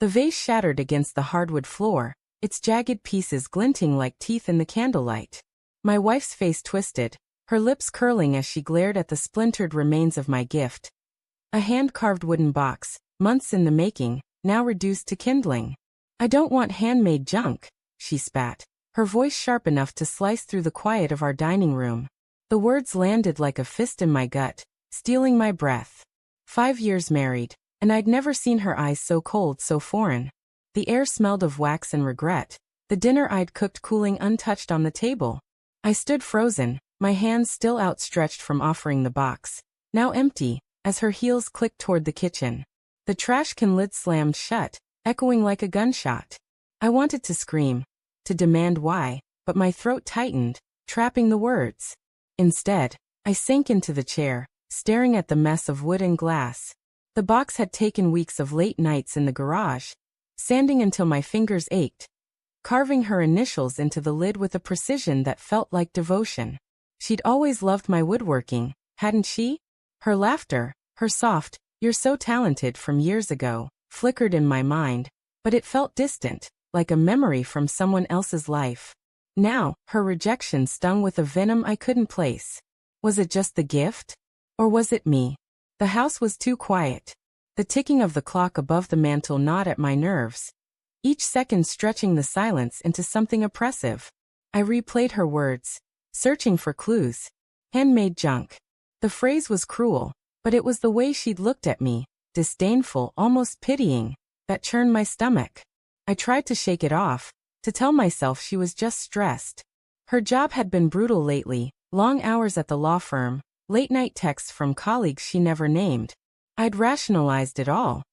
The vase shattered against the hardwood floor, its jagged pieces glinting like teeth in the candlelight. My wife's face twisted, her lips curling as she glared at the splintered remains of my gift. A hand-carved wooden box, months in the making, now reduced to kindling. "I don't want handmade junk," she spat, her voice sharp enough to slice through the quiet of our dining room. The words landed like a fist in my gut, stealing my breath. 5 years married, and I'd never seen her eyes so cold, so foreign. The air smelled of wax and regret, the dinner I'd cooked cooling untouched on the table. I stood frozen, my hands still outstretched from offering the box, now empty, as her heels clicked toward the kitchen. The trash can lid slammed shut, echoing like a gunshot. I wanted to scream, to demand why, but my throat tightened, trapping the words. Instead, I sank into the chair, staring at the mess of wood and glass. The box had taken weeks of late nights in the garage, sanding until my fingers ached, carving her initials into the lid with a precision that felt like devotion. She'd always loved my woodworking, hadn't she? Her laughter, her soft, "You're so talented" from years ago, flickered in my mind, but it felt distant, like a memory from someone else's life. Now, her rejection stung with a venom I couldn't place. Was it just the gift? Or was it me? The house was too quiet. The ticking of the clock above the mantel gnawed at my nerves, each second stretching the silence into something oppressive. I replayed her words, searching for clues. Handmade junk. The phrase was cruel, but it was the way she'd looked at me, disdainful, almost pitying, that churned my stomach. I tried to shake it off, to tell myself she was just stressed. Her job had been brutal lately, long hours at the law firm, late-night texts from colleagues she never named. I'd rationalized it all.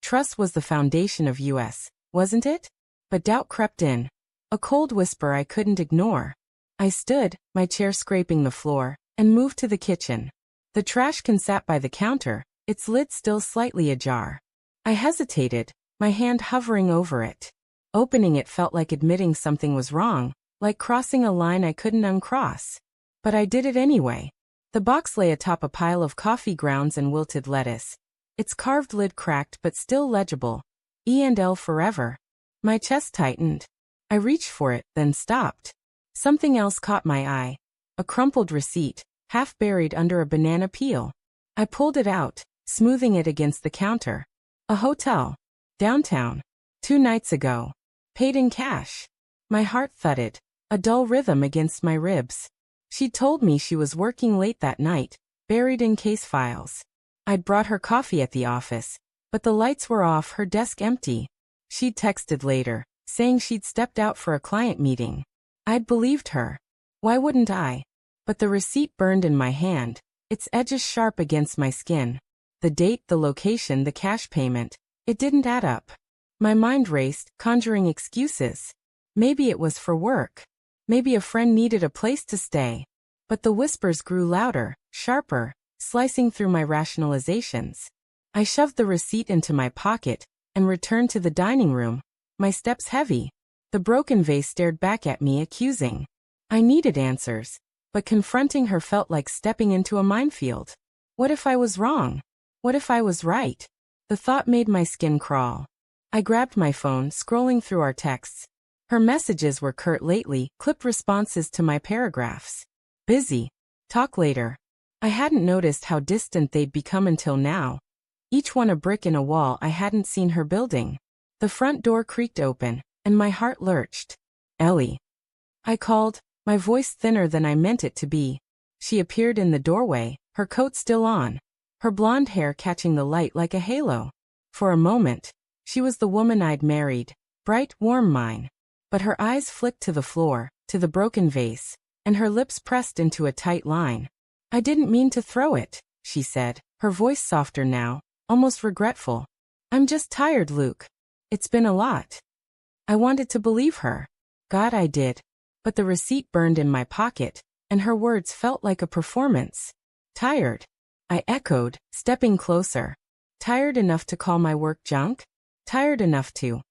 Trust was the foundation of US, wasn't it? But doubt crept in, a cold whisper I couldn't ignore. I stood, my chair scraping the floor, and moved to the kitchen. The trash can sat by the counter, its lid still slightly ajar. I hesitated, my hand hovering over it. Opening it felt like admitting something was wrong, like crossing a line I couldn't uncross. But I did it anyway. The box lay atop a pile of coffee grounds and wilted lettuce. Its carved lid cracked but still legible. E&L forever. My chest tightened. I reached for it, then stopped. Something else caught my eye. A crumpled receipt, half buried under a banana peel. I pulled it out, smoothing it against the counter. A hotel. Downtown. 2 nights ago. Paid in cash. My heart thudded, a dull rhythm against my ribs. She'd told me she was working late that night, buried in case files. I'd brought her coffee at the office, but the lights were off, her desk empty. She'd texted later, saying she'd stepped out for a client meeting. I'd believed her. Why wouldn't I? But the receipt burned in my hand, its edges sharp against my skin. The date, the location, the cash payment. It didn't add up. My mind raced, conjuring excuses. Maybe it was for work. Maybe a friend needed a place to stay. But the whispers grew louder, sharper, slicing through my rationalizations. I shoved the receipt into my pocket and returned to the dining room, my steps heavy. The broken vase stared back at me, accusing. I needed answers, but confronting her felt like stepping into a minefield. What if I was wrong? What if I was right? The thought made my skin crawl. I grabbed my phone, scrolling through our texts. Her messages were curt lately, clipped responses to my paragraphs. Busy. Talk later. I hadn't noticed how distant they'd become until now. Each one a brick in a wall I hadn't seen her building. The front door creaked open, and my heart lurched. "Ellie." I called, my voice thinner than I meant it to be. She appeared in the doorway, her coat still on, her blonde hair catching the light like a halo. For a moment, she was the woman I'd married, bright, warm mine. But her eyes flicked to the floor, to the broken vase, and her lips pressed into a tight line. "I didn't mean to throw it," she said, her voice softer now, almost regretful. "I'm just tired, Luke. It's been a lot." I wanted to believe her. God, I did. But the receipt burned in my pocket, and her words felt like a performance. "Tired?" I echoed, stepping closer. "Tired enough to call my work junk? Tired enough to—"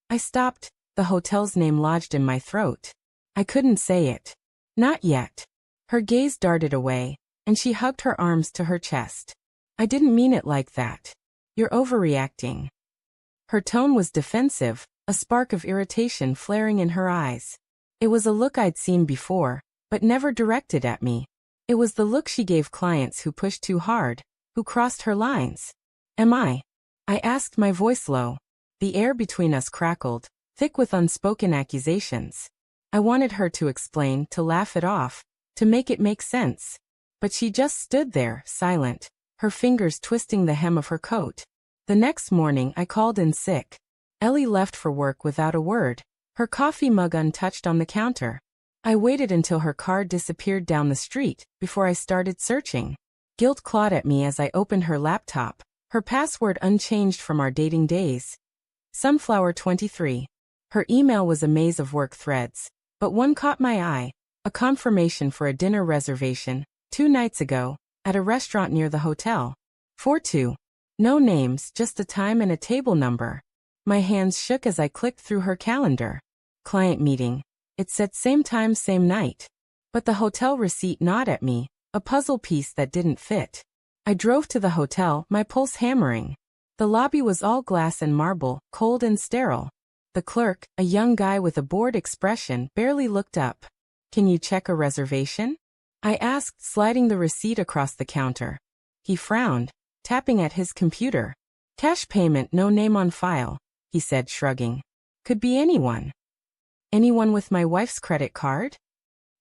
I stopped, the hotel's name lodged in my throat. I couldn't say it. Not yet. Her gaze darted away, and she hugged her arms to her chest. "I didn't mean it like that. You're overreacting." Her tone was defensive, a spark of irritation flaring in her eyes. It was a look I'd seen before, but never directed at me. It was the look she gave clients who pushed too hard, who crossed her lines. Am I? I asked, my voice low. The air between us crackled, thick with unspoken accusations. I wanted her to explain, to laugh it off, to make it make sense. But she just stood there, silent, her fingers twisting the hem of her coat. The next morning I called in sick. Ellie left for work without a word, her coffee mug untouched on the counter. I waited until her car disappeared down the street before I started searching. Guilt clawed at me as I opened her laptop, her password unchanged from our dating days. Sunflower 23. Her email was a maze of work threads, but one caught my eye, a confirmation for a dinner reservation, 2 nights ago, at a restaurant near the hotel. 4-2. No names, just a time and a table number. My hands shook as I clicked through her calendar. Client meeting. It said same time, same night. But the hotel receipt gnawed at me, a puzzle piece that didn't fit. I drove to the hotel, my pulse hammering. The lobby was all glass and marble, cold and sterile. The clerk, a young guy with a bored expression, barely looked up. Can you check a reservation? I asked, sliding the receipt across the counter. He frowned, tapping at his computer. Cash payment, no name on file, he said, shrugging. Could be anyone. Anyone with my wife's credit card?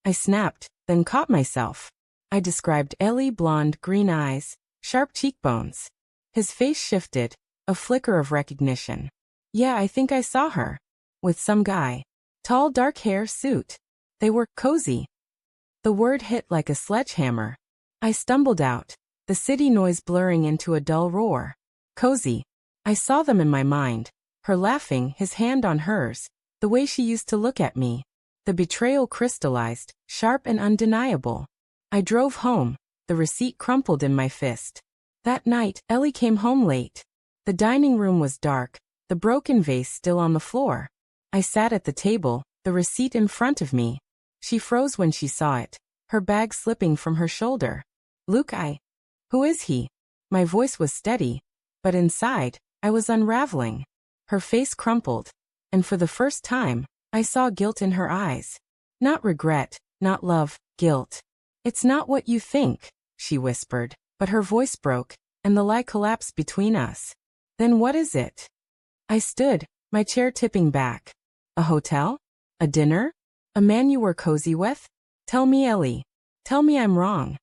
I snapped, then caught myself. I described Ellie, blonde, green eyes, sharp cheekbones. His face shifted, a flicker of recognition. Yeah, I think I saw her. With some guy. Tall, dark hair, suit. They were cozy. The word hit like a sledgehammer. I stumbled out, the city noise blurring into a dull roar. Cozy. I saw them in my mind, her laughing, his hand on hers, the way she used to look at me. The betrayal crystallized, sharp and undeniable. I drove home, the receipt crumpled in my fist. That night, Ellie came home late. The dining room was dark, the broken vase still on the floor. I sat at the table, the receipt in front of me. She froze when she saw it, her bag slipping from her shoulder. Luke, Who is he? My voice was steady, but inside, I was unraveling. Her face crumpled, and for the first time, I saw guilt in her eyes. Not regret, not love, guilt. It's not what you think, she whispered, but her voice broke, and the lie collapsed between us. Then what is it? I stood, my chair tipping back. A hotel? A dinner? A man you were cozy with? Tell me, Ellie. Tell me I'm wrong.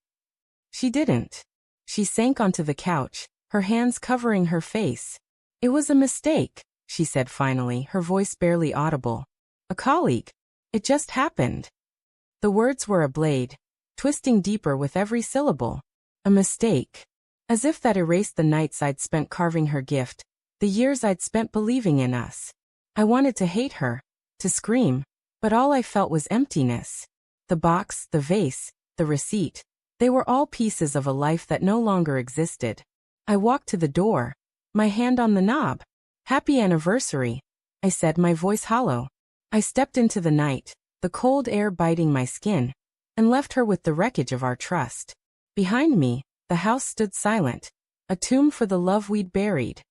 She didn't. She sank onto the couch, her hands covering her face. It was a mistake, she said finally, her voice barely audible. A colleague. It just happened. The words were a blade, twisting deeper with every syllable. A mistake. As if that erased the nights I'd spent carving her gift, the years I'd spent believing in us. I wanted to hate her, to scream, but all I felt was emptiness. The box, the vase, the receipt, they were all pieces of a life that no longer existed. I walked to the door, my hand on the knob. Happy anniversary, I said, my voice hollow. I stepped into the night, the cold air biting my skin, and left her with the wreckage of our trust. Behind me, the house stood silent, a tomb for the love we'd buried.